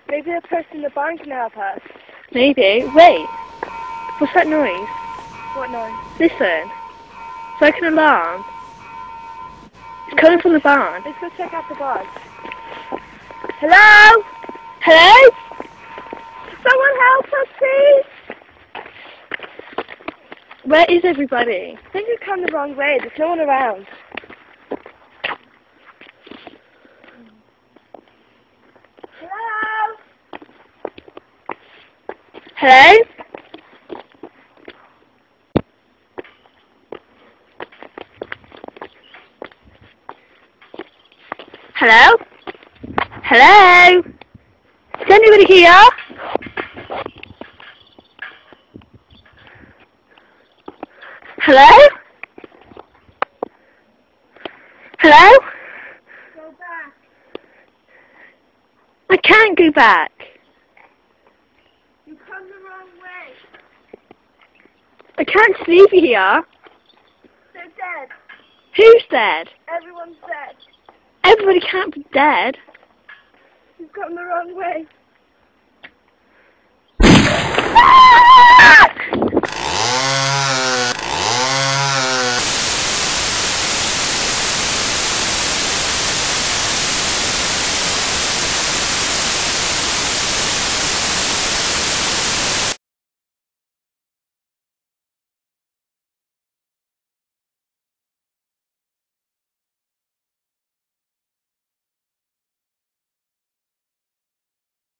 Maybe the person in the barn can help us. Maybe. Wait. What's that noise? What noise? Listen. It's like an alarm. It's coming from the barn. Let's go check out the barn. Hello? Hello? Someone help us, please! Where is everybody? I think we've come the wrong way. There's no one around. Hello? Hello? Hello? Hello? Is anybody here? Hello? Hello? Go back. I can't go back. You come the wrong way. I can't sleep here. They're dead. Who's dead? Everyone's dead. Everybody can't be dead. You've come the wrong way. Ah!